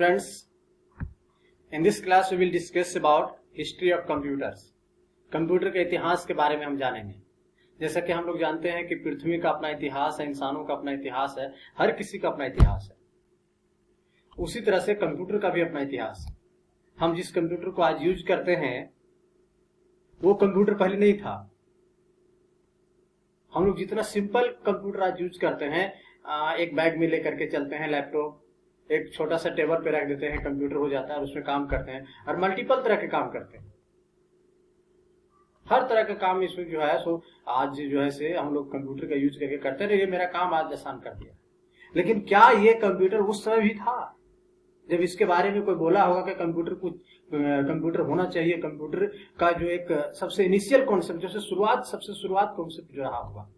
students, in this class we will discuss about history of computers. Computer के इतिहास के बारे में हम जानेंगे। जैसा कि हम लोग जानते हैं कि पृथ्वी का अपना इतिहास है, इंसानों का अपना इतिहास है, हर किसी का अपना इतिहास है। उसी तरह से कंप्यूटर का भी अपना इतिहास है। हम जिस कंप्यूटर को आज यूज करते हैं वो कंप्यूटर पहले नहीं था। हम लोग जितना सिंपल कंप्यूटर आज यूज करते हैं, एक बैग में लेकर के चलते हैं, लैपटॉप एक छोटा सा टेबल पे रख देते हैं, कंप्यूटर हो जाता है और उसमें काम करते हैं और मल्टीपल तरह के काम करते हैं। हर तरह का काम इसमें जो है सो आज जो है से हम लोग कंप्यूटर का यूज करके करते हैं। ये मेरा काम आज आसान कर दिया। लेकिन क्या ये कंप्यूटर उस समय भी था जब इसके बारे में कोई बोला होगा कि कंप्यूटर होना चाहिए? कंप्यूटर का जो एक सबसे इनिशियल कॉन्सेप्ट, सबसे शुरुआत कॉन्सेप्ट जो रहा होगा,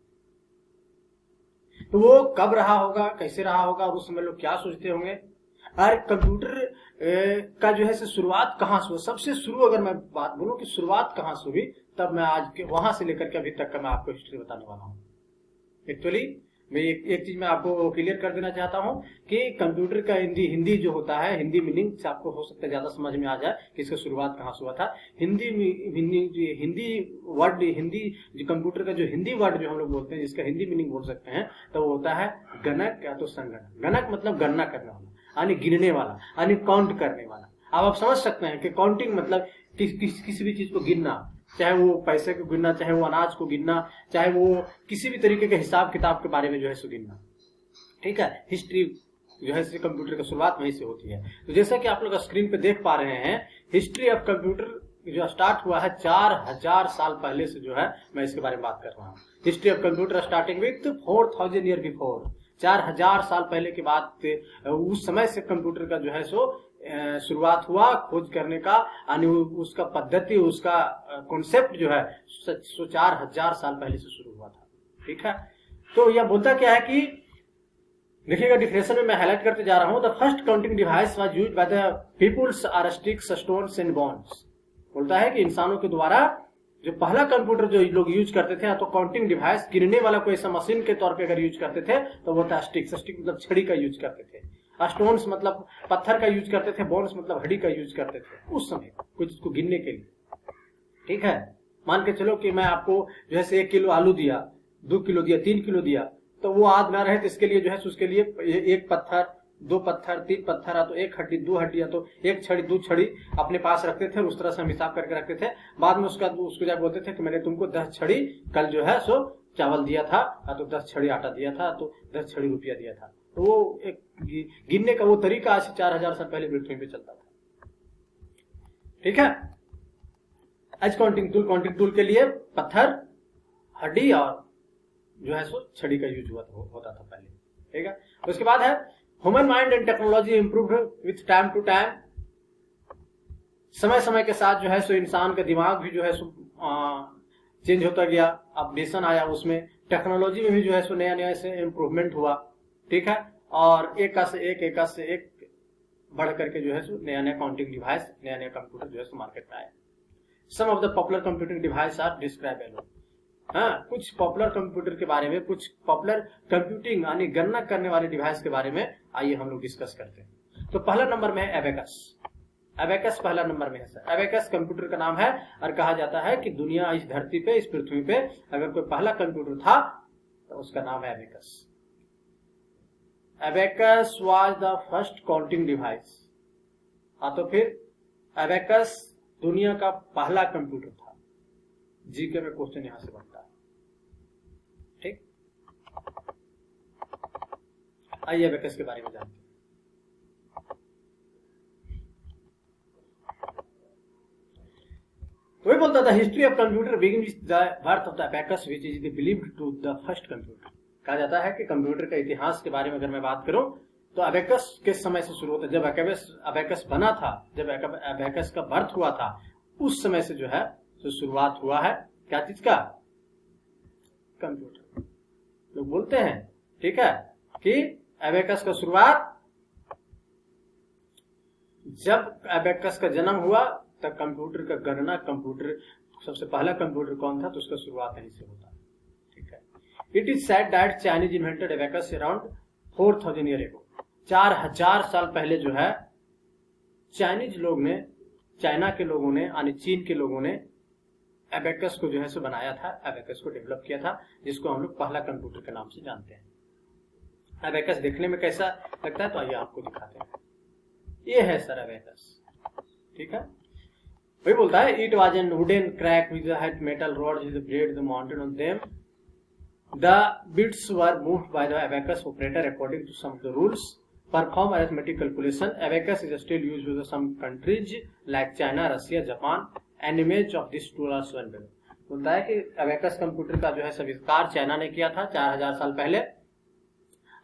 तो वो कब रहा होगा, कैसे रहा होगा, उस समय लोग क्या सोचते होंगे, और कंप्यूटर का जो है शुरुआत कहाँ से हुआ? सबसे शुरू अगर मैं बात बोलूं कि शुरुआत कहाँ से हुई, तब मैं आज के वहां से लेकर के अभी तक का मैं आपको हिस्ट्री बताने वाला हूँ। एक्चुअली मैं एक चीज मैं आपको क्लियर कर देना चाहता हूँ कि कंप्यूटर का हिंदी जो होता है, हिंदी मीनिंग से आपको हो सकता है ज्यादा समझ में आ जाए कि इसका शुरुआत कहाँ से हुआ था। हिंदी वर्ड, हिंदी जो कंप्यूटर का जो हिंदी वर्ड जो हम लोग बोलते हैं, जिसका हिंदी मीनिंग बोल सकते हैं, तो वो होता है गणक या तो संगणक। गणक मतलब गणना करने वाला, यानी गिनने वाला, यानी काउंट करने वाला। अब आप समझ सकते हैं कि काउंटिंग मतलब किसी भी चीज को गिनना, चाहे वो पैसे को गिनना, चाहे वो अनाज को गिनना, चाहे वो किसी भी तरीके के हिसाब किताब के बारे में जो है सो गिनना। ठीक है, हिस्ट्री जो है कंप्यूटर की शुरुआत वहीं से होती है। तो जैसा कि आप लोग स्क्रीन पे देख पा रहे हैं, हिस्ट्री ऑफ कंप्यूटर जो स्टार्ट हुआ है 4000 साल पहले से, जो है मैं इसके बारे में बात कर रहा हूँ। History of computer starting with 4000 year before, 4000 साल पहले के बाद उस समय से कंप्यूटर का जो है सो शुरुआत हुआ खोज करने का, यानी उसका पद्धति, उसका कॉन्सेप्ट जो है 4000 साल पहले से शुरू हुआ था। ठीक है, तो यह बोलता क्या है कि देखिएगा, डिफिनेशन में मैं हाईलाइट करते जा रहा हूं। The first counting device was used by the peoples are sticks, stones and bones. बोलता है कि इंसानों के द्वारा जो पहला कंप्यूटर जो लोग यूज करते थे, तो काउंटिंग डिवाइस, गिनने वाला कोई ऐसा मशीन के तौर पे अगर यूज करते थे तो वो था स्टिक। स्टिक मतलब छड़ी का यूज करते थे, स्टोन्स मतलब पत्थर का यूज करते थे, बोन्स मतलब हड्डी का यूज करते थे उस समय कुछ इसको गिनने के लिए। ठीक है, मान के चलो कि मैं आपको जो है 1 किलो आलू दिया, 2 किलो दिया, 3 किलो दिया, तो वो आद ना रहे तो इसके लिए जो है उसके लिए 1 पत्थर, 2 पत्थर, 3 पत्थर, तो 1 हड्डी, 2 हड्डियां, तो 1 छड़ी, 2 छड़ी अपने पास रखते थे और उस तरह से हम हिसाब करके रखते थे। बाद में उसको जब बोलते थे कि मैंने तुमको 10 छड़ी कल जो है सो चावल दिया था, तो 10 छड़ी आटा दिया था, तो 10 छड़ी रुपया दिया था। तो वो एक गिनने का वो तरीका आज से 4000 साल पहले पृथ्वी पे चलता था। ठीक है, आज काउंटिंग टूल के लिए पत्थर, हड्डी और जो है सो छड़ी का यूज होता था पहले। ठीक है, उसके बाद है human mind and technology improved with time to time. समय समय के साथ जो है सो इंसान का दिमाग भी जो है सो चेंज होता गया, अपडेशन आया उसमें। टेक्नोलॉजी में भी जो है सो नया नया से इम्प्रूवमेंट हुआ। ठीक है, और एक से एक बढ़ करके जो है सो नया नया काउंटिंग डिवाइस, नया नया कंप्यूटर जो है सो मार्केट में आया। Some of the popular computing device are describe below. हाँ, कुछ पॉपुलर कंप्यूटर के बारे में, कुछ पॉपुलर कंप्यूटिंग यानी गणना करने वाले डिवाइस के बारे में आइए हम लोग डिस्कस करते हैं। तो पहला नंबर में है एबेकस। एबेकस पहला नंबर में है सर। एबेकस कंप्यूटर का नाम है और कहा जाता है कि दुनिया, इस धरती पे, इस पृथ्वी पे अगर कोई पहला कंप्यूटर था तो उसका नाम है abacus. Abacus was the first counting device. तो फिर एबेकस दुनिया का पहला कंप्यूटर था। जीके में क्वेश्चन यहां से बनता है। ठीक, आइए एबेकस के बारे में जानते हैं। वही बोलता था, history of computer begin with the birth of the abacus which is believed to the first computer. कहा जाता है कि कंप्यूटर का इतिहास के बारे में अगर मैं बात करूं तो अबेकस किस समय से शुरू होता है? जब अबेकस बना था, जब अबेकस का बर्थ हुआ था, उस समय से जो है तो शुरुआत हुआ है क्या चीज का? कंप्यूटर। लोग बोलते हैं, ठीक है, कि अबेकस का शुरुआत जब अबेकस का जन्म हुआ तब कंप्यूटर का गणना, कंप्यूटर सबसे पहला कंप्यूटर कौन था, तो उसका शुरुआत यहीं से होता है। ठीक है, it is said that Chinese invented abacus around 4000 year ago. 4000 साल पहले जो है चाइनीज लोग ने, चाइना के लोगों ने यानी चीन के लोगों ने एबेकस को जो है सो बनाया था, एबेकस को डेवलप किया था, जिसको हम लोग पहला कंप्यूटर के नाम से जानते हैं। एबेकस देखने में कैसा लगता है तो आइए आपको दिखाते हैं। ये है सर एबेकस, ठीक है। वही बोलता है it was an wooden crack with had metal rod with blade the mounted on them the bits were moved by the abacus operator according to some of the rules perform arithmetic calculation. Abacus is still used with some countries like China, Russia, Japan. An image of this tool are shown below. बोलता है कि abacus computer का जो है आविष्कार China ने किया था 4000 साल पहले,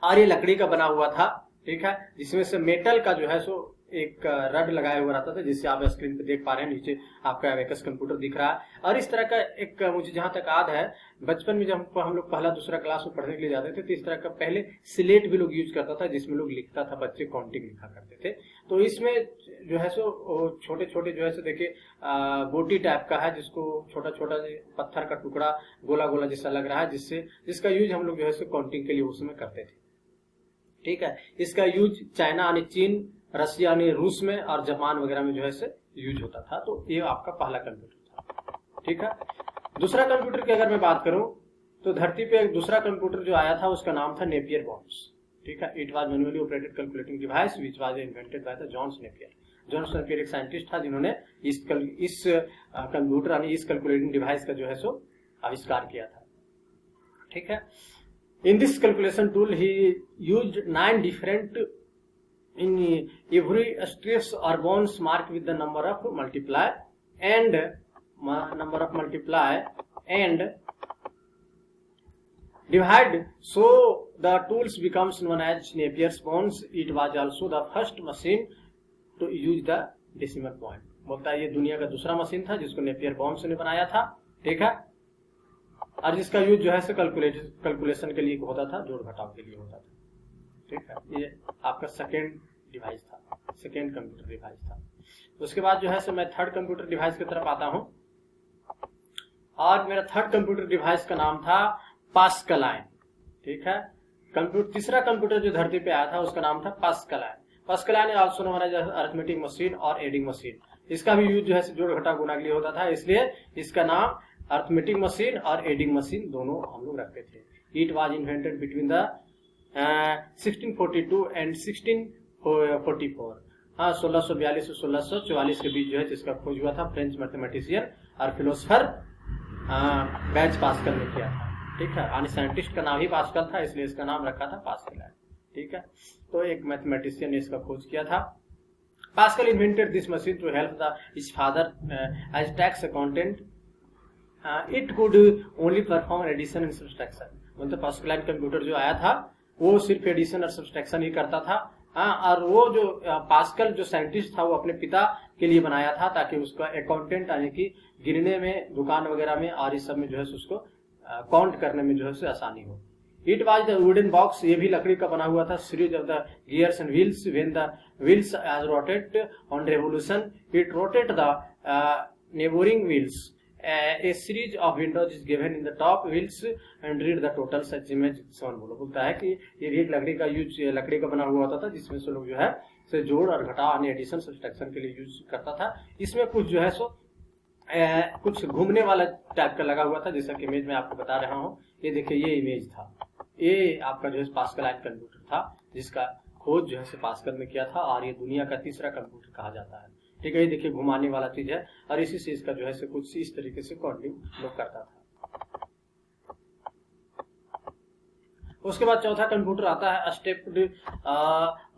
और ये लकड़ी का बना हुआ था, ठीक है, जिसमें से मेटल का जो है सो एक रड लगाया हुआ रहता था, जिससे आप स्क्रीन पे देख पा रहे हैं, नीचे आपका एबेकस कंप्यूटर दिख रहा है। और इस तरह का एक, मुझे जहां तक याद है बचपन में जब हम लोग पहला दूसरा क्लास में पढ़ने के लिए जाते थे तो इस तरह का पहले स्लेट भी लोग यूज करता था, जिसमें लोग लिखता था, बच्चे काउंटिंग लिखा करते थे। तो इसमें जो है सो छोटे छोटे जो है सो देखिए बोटी टाइप का है, जिसको छोटा छोटा पत्थर का टुकड़ा गोला गोला जैसा लग रहा है, जिसका यूज हम लोग जो है सो काउंटिंग के लिए उसमें करते थे, ठीक है। इसका यूज चाइना यानी चीन, रशिया यानी रूस में और जापान वगैरह में जो है यूज होता था। तो ये आपका पहला कंप्यूटर था, ठीक है। दूसरा कंप्यूटर की अगर मैं बात करूं तो धरती पे एक दूसरा कंप्यूटर जो आया था उसका नाम था नेपियर बॉन्ड्स, ठीक है। It was manually operated calculating device which was invented by the John Napier. John Napier एक साइंटिस्ट था जिन्होंने इस कंप्यूटर यानी इस कैलकुलेटिंग डिवाइस का जो है आविष्कार किया था, ठीक है। In this calculation tool, he used 9 different in every stress or bonds marked with the number of multiply and divide. So the tools becomes known as Napier's bonds. It was also the first machine to use the decimal point. बोलता है ये दुनिया का दूसरा machine था जिसको Napier bonds ने बनाया था, ठीक है, और जिसका यूज जो है कैलकुलेशन के लिए होता था, जोड़ घटाव के लिए होता था, ठीक है। ये आपका सेकेंड डिवाइस था, सेकेंड कंप्यूटर डिवाइस था। उसके बाद जो है मैं थर्ड कंप्यूटर डिवाइस की तरफ आता हूं, और मेरा थर्ड कंप्यूटर डिवाइस का नाम था पास्कलाइन, ठीक है। तीसरा कंप्यूटर जो धरती पे आया था उसका नाम था Pascaline. Pascaline also known as arithmetic machine और एडिंग मशीन। इसका भी यूज जो है जोड़ घटाव गुणा के लिए होता था, इसलिए इसका नाम अरिथमेटिक मशीन और एडिंग मशीन दोनों हम लोग रखते थे। It was invented between the 1642 and 1644। हाँ, 1642 से 1644 के बीच जो है जिसका खोज हुआ था फ्रेंच मैथमेटिशियन और फिलोसफर बैच पास्कल ने किया था, ठीक है। यानी साइंटिस्ट का नाम ही पास्कल था, इसलिए इसका नाम रखा था पास्कल, ठीक है। तो एक मैथमेटिशियन ने इसका खोज किया था। Pascal invented this machine to help the his father as tax accountant. It could only perform addition and subtraction. मतलब पास्कलाइन कंप्यूटर जो आया था वो सिर्फ एडिशन और सब्सट्रैक्शन ही करता था, और वो जो पास्कल जो साइंटिस्ट था वो अपने पिता के लिए बनाया था ताकि उसका अकाउंटेंट यानी कि गिनने में, दुकान वगैरह में और इस सब में जो है उसको काउंट करने में जो है आसानी हो। It was the wooden box, ये भी लकड़ी का बना हुआ था। Series of the gears and wheels, when the wheels as rotate on revolution it rotate the neighbouring wheels. A series of windows is given in the top wheels and read the total such image shown। बोलता है कि ये भी एक लकड़ी का use, लकड़ी का बना हुआ होता था जिसमें से लोग जो है से जोड़ और घटाव यानी एडिशन सब्सट्रैक्शन के लिए यूज करता था। इसमें कुछ जो है कुछ घूमने वाला टाइप का लगा हुआ था, जैसा कि इमेज में आपको बता रहा हूँ। ये देखिए ये इमेज था, ये आपका जो है पास्कलाइन कंप्यूटर था जिसका खोज जो है पास्कल ने किया था, और ये दुनिया का तीसरा कंप्यूटर कहा जाता है, ठीक है। ये देखिए घुमाने वाला चीज है, और इसी से इसका जो है कुछ इस तरीके से काउंटिंग लोग करता था। उसके बाद चौथा कंप्यूटर आता है स्टेप्ड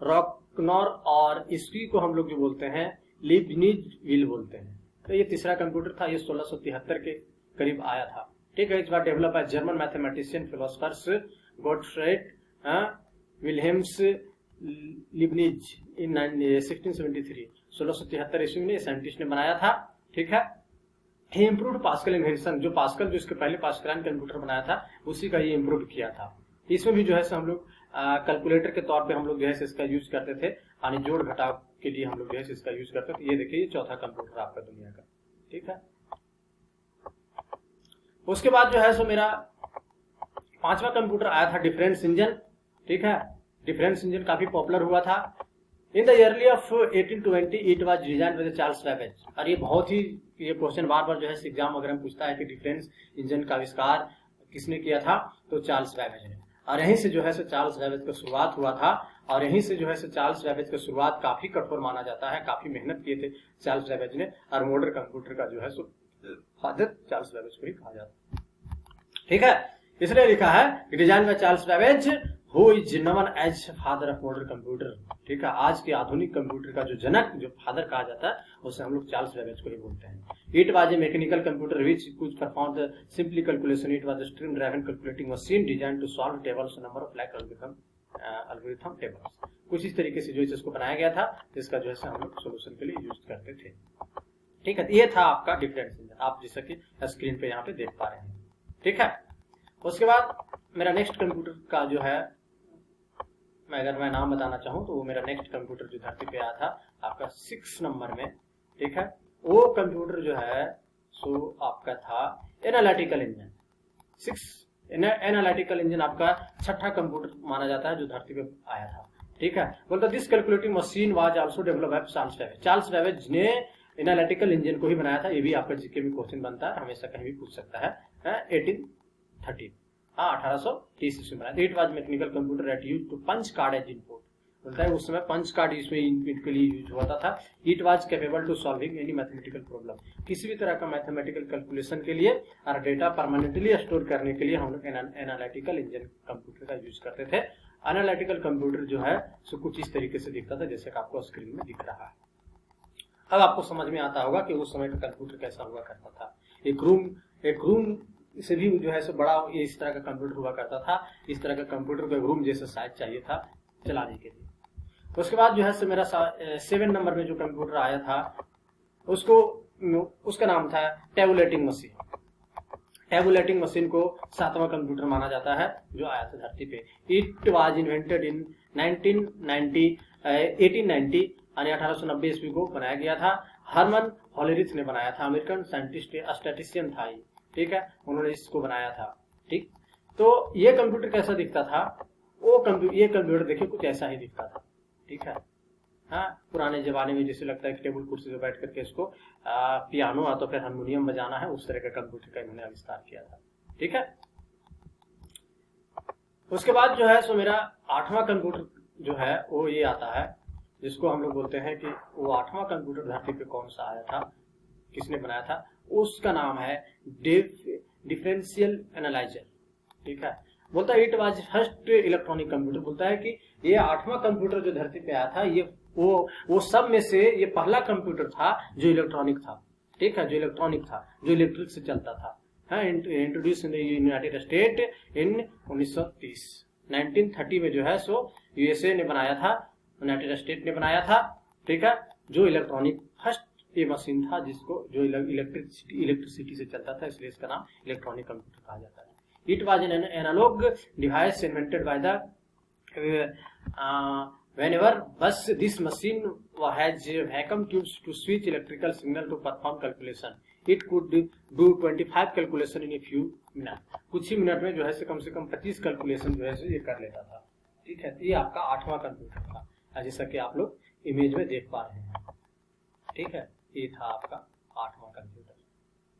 रॉकनॉर, और इसकी को हम लोग जो बोलते हैं लीबनिज व्हील बोलते हैं। तो ये तीसरा कंप्यूटर था, ये 1673 के करीब आया था, ठीक है। इस बार डेवलप है जर्मन मैथमेटिशियन फिलोसफर्स गोटफ्रेड विल्हेम्स लीबनिज इन 1673। 1673 ईस्वी में साइंटिस्ट ने बनाया था, ठीक है। ही इम्प्रूव्ड पास्कल इन्वेंशन, जो पास्कल जो इसके पहले पास्कलाइन कंप्यूटर बनाया था उसी का ये इम्प्रूव किया था। इसमें भी जो है हम लोग कैलकुलेटर के तौर पे हम लोग जो है इसका यूज करते थे, यानी जोड़ घटाव के लिए हम लोग जो है इसका यूज करते थे। ये देखिए ये चौथा कंप्यूटर आपका दुनिया का, ठीक है। उसके बाद जो है मेरा पांचवा कंप्यूटर आया था डिफरेंस इंजन, ठीक है। डिफरेंस इंजन काफी पॉपुलर हुआ था, in the yearly of 1820 it was design by Charles Babbage. और ये बहुत ही, ये क्वेश्चन बार बार जो है एग्जाम वगैरह में पूछता है कि डिफरेंस इंजन का आविष्कार किसने किया था, तो चार्ल्स बैबेज ने। और यहीं से जो है चार्ल्स बैबेज का शुरुआत हुआ था। और यहीं से जो है चार्ल्स बैबेज का शुरुआत काफी कठोर माना जाता है, काफी मेहनत किए थे चार्ल्स बैबेज ने। और मॉडर्न कंप्यूटर का जो है फादर चार्ल्स बैबेज को ही कहा जाता है। ठीक है, इसलिए लिखा है design by Charles Babbage who is known as father of modern computer. ठीक है, आज के आधुनिक कंप्यूटर का जो जनक, जो फादर कहा जाता है, उसे हम लोग चार्ल्स बैबेज को ही बोलते हैं। It was a mechanical computer which could perform the simply calculation. It was a stream driven calculating machine design to solve tables number of like algorithm tables. कुछ इस तरीके से जो इसको बनाया गया था, जिसका जो है हम लोग सोल्यूशन के लिए यूज करते थे। ठीक है, ये था आपका डिफरेंस इंजन, आप जैसा कि स्क्रीन पे यहाँ पे देख पा रहे हैं। ठीक है, उसके बाद मेरा नेक्स्ट कंप्यूटर का जो है, अगर मैं नाम बताना चाहूँ तो वो मेरा नेक्स्ट कंप्यूटर जो धरती पे आया था आपका 6 नंबर में। ठीक है, वो कंप्यूटर जो है सो आपका था एनालिटिकल इंजन। 6 एनालिटिकल इंजन आपका छठा कंप्यूटर माना जाता है जो धरती पे आया था। ठीक है, बोलता this calculating machine was also developed by Charles Babbage. Charles Babbage ने एनालिटिकल इंजन को ही बनाया था। ये भी आपका जीके में क्वेश्चन बनता है, हमेशा कहीं भी पूछ सकता है। 1830 1830 ईस्वी में बनाया। It was mechanical computer that used to punch card as input. बोलता है उस समय पंच कार्ड इसमें इनपुट के लिए यूज होता था। It was capable to solving any mathematical problem. किसी भी तरह का मैथमेटिकल कैलकुलेशन के लिए और डेटा परमानेंटली स्टोर करने के लिए हम लोग एनालिटिकल इंजन कंप्यूटर का यूज करते थे। एनालिटिकल कंप्यूटर जो है सो कुछ इस तरीके से दिखता था जैसे कि आपको स्क्रीन में दिख रहा है। अब आपको समझ में आता होगा कि उस समय का कंप्यूटर कैसा हुआ करता था। एक रूम से भी जो है सो बड़ा इस तरह का कंप्यूटर हुआ करता था। इस तरह का कंप्यूटर को एक रूम जैसा साइज चाहिए था चलाने के लिए। उसके बाद जो है सो मेरा 7 नंबर में जो कंप्यूटर आया था उसका नाम था टेबुलेटिंग मशीन। टेबुलेटिंग मशीन को 7वां कंप्यूटर माना जाता है जो आया था धरती पे। इट वाज इन्वेंटेड इन 1890 यानी 1890 ईस्वी को बनाया गया था। हर्मन हॉलरिथ ने बनाया था, अमेरिकन साइंटिस्ट स्टैटिस्टिशियन था। ठीक है, उन्होंने इसको बनाया था। ठीक, तो ये कंप्यूटर कैसा दिखता था, ये कंप्यूटर देखिए कुछ ऐसा ही दिखता था। ठीक है, हाँ, पुराने जमाने में जैसे लगता है कि टेबल कुर्सी पे बैठ करके इसको पियानो या तो फिर हारमोनियम बजाना है, उस तरह का कंप्यूटर का इन्होंने आविष्कार किया था। ठीक है, उसके बाद जो है सो मेरा 8वां कंप्यूटर जो है वो ये आता है, जिसको हम लोग बोलते हैं कि वो 8वां कंप्यूटर धरती पे कौन सा आया था, किसने बनाया था, उसका नाम है डिफरेंशियल एनालाइजर। ठीक है, बोलता है it was first electronic computer. बोलता है कि ये 8वां कंप्यूटर जो धरती पे आया था, ये वो सब में से ये पहला कंप्यूटर था जो इलेक्ट्रॉनिक था। ठीक है, जो इलेक्ट्रॉनिक था, जो इलेक्ट्रिक से चलता था। Introduce in the United state in 1930। 1930 में जो है सो यूएसए ने बनाया था, यूनाइटेड स्टेट ने बनाया था। ठीक है, जो इलेक्ट्रॉनिक फर्स्ट ये मशीन था जिसको जो इलेक्ट्रिसिटी से चलता था, इसलिए इसका नाम इलेक्ट्रॉनिक कंप्यूटर कहा जाता है। It was an analogue device invented by the whenever bus this machine has vacuum tubes to switch electrical signal to perform calculation. It could do 25 calculation in a few minutes. कुछ ही minute में जो है कम से कम 25 calculation जो है ये कर लेता था। ठीक है, ये आपका 8वां कंप्यूटर था, जैसा कि आप लोग इमेज में देख पा रहे हैं। ठीक है, ये था आपका 8वां कंप्यूटर।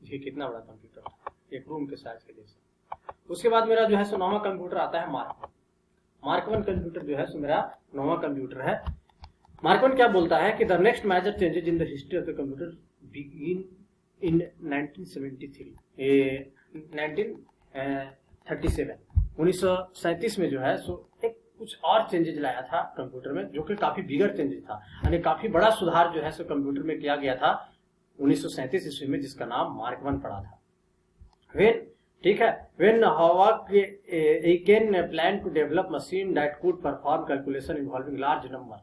ये कितना बड़ा कंप्यूटर था, एक रूम के साइज के जैसा। उसके बाद मेरा जो है सो 9वां कंप्यूटर आता है मार्क 1 कंप्यूटर जो है सो मेरा 9वां कंप्यूटर है। मार्क 1 क्या बोलता है कि the next major changes in the history of the computer begin in 1937 में जो है सो एक कुछ और चेंजेस लाया था कंप्यूटर में, जो कि काफी बिगर चेंजेस था, यानी काफी बड़ा सुधार जो है सो कंप्यूटर में किया गया था 1937 ईस्वी में, जिसका नाम मार्क 1 पड़ा था। ठीक है, when Hawk again planned to develop machine that could perform calculation involving large number।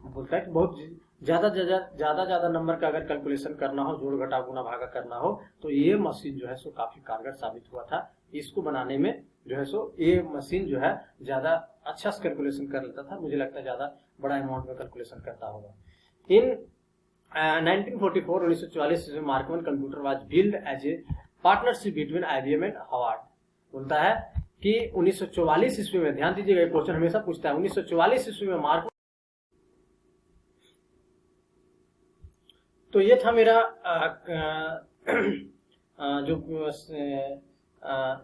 बोलता है कि बहुत ज्यादा नंबर का अगर कैलकुलेशन करना हो, जोड़ घटा गुना भागा करना हो, तो ये मशीन जो है सो काफी कारगर साबित हुआ था। इसको बनाने में जो है सो ये मशीन जो है ज्यादा अच्छा कैलकुलेशन कर लेता था। मुझे लगता है ज्यादा बड़ा अमाउंट में कैलकुलेशन करता होगा। इन 1944 में Mark 1 computer was build as a partnership between IBM and Harvard. बोलता है कि 1944 ईस्वी में, ध्यान दीजिएगा, क्वेश्चन हमेशा पूछता है, 1944 ईस्वी में मार्क तो ये था मेरा जो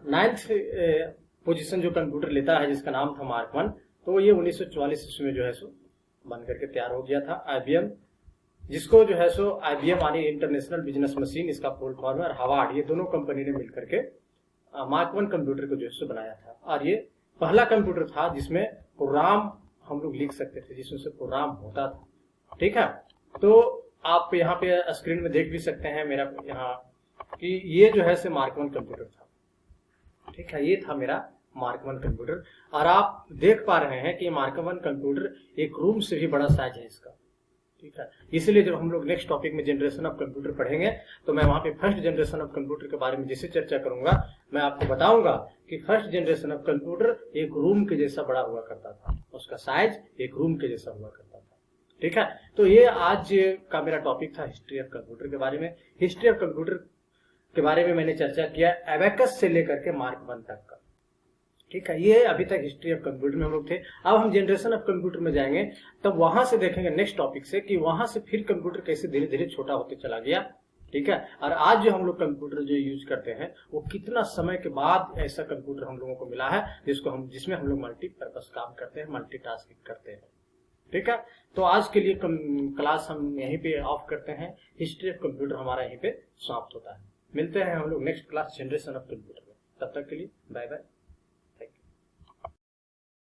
9th पोजीशन जो कंप्यूटर लेता है जिसका नाम था मार्क 1, तो ये 1944 ईस्वी में जो है सो बन करके तैयार हो गया था। IBM, जिसको जो है सो IBM यानी इंटरनेशनल बिजनेस मशीन इसका फुल फॉर्म है, और हार्वर्ड, ये दोनों कंपनी ने मिलकर के मार्क 1 कंप्यूटर को जो है सो बनाया था। और ये पहला कंप्यूटर था जिसमें प्रोग्राम हम लोग लिख सकते थे, जिसमें से प्रोग्राम होता था। ठीक है, तो आप यहाँ पे स्क्रीन में देख भी सकते हैं मेरा यहाँ कि ये जो है से मार्क 1 कंप्यूटर था। ठीक है, ये था मेरा मार्क 1 कंप्यूटर, और आप देख पा रहे हैं कि मार्क 1 कंप्यूटर एक रूम से भी बड़ा साइज है इसका। ठीक है, इसलिए जब हम लोग नेक्स्ट टॉपिक में जनरेशन ऑफ कंप्यूटर पढ़ेंगे तो मैं वहां पे फर्स्ट जनरेशन ऑफ कंप्यूटर के बारे में जैसे चर्चा करूंगा, मैं आपको बताऊंगा कि फर्स्ट जनरेशन ऑफ कंप्यूटर एक रूम के जैसा बड़ा हुआ करता था, उसका साइज एक रूम के जैसा हुआ करता था। ठीक है, तो ये आज का मेरा टॉपिक था हिस्ट्री ऑफ कंप्यूटर के बारे में। हिस्ट्री ऑफ कंप्यूटर के बारे में मैंने चर्चा किया एबेकस से लेकर के मार्क 1 तक का। ठीक है, ये अभी तक हिस्ट्री ऑफ कंप्यूटर में हम लोग थे। अब हम जनरेशन ऑफ कंप्यूटर में जाएंगे, तब वहां से देखेंगे नेक्स्ट टॉपिक से कि वहां से फिर कंप्यूटर कैसे धीरे धीरे छोटा होते चला गया। ठीक है, और आज जो हम लोग कंप्यूटर जो यूज करते हैं वो कितना समय के बाद ऐसा कंप्यूटर हम लोगों को मिला है जिसमें हम लोग मल्टीपर्पज काम करते हैं, मल्टीटास्किंग करते हैं। ठीक है, तो आज के लिए क्लास हम यहीं पे ऑफ करते हैं। हिस्ट्री ऑफ कंप्यूटर हमारा यहीं पे समाप्त होता है। मिलते हैं हम लोग next class generation of computer में। तब तक के लिए बाय बाय।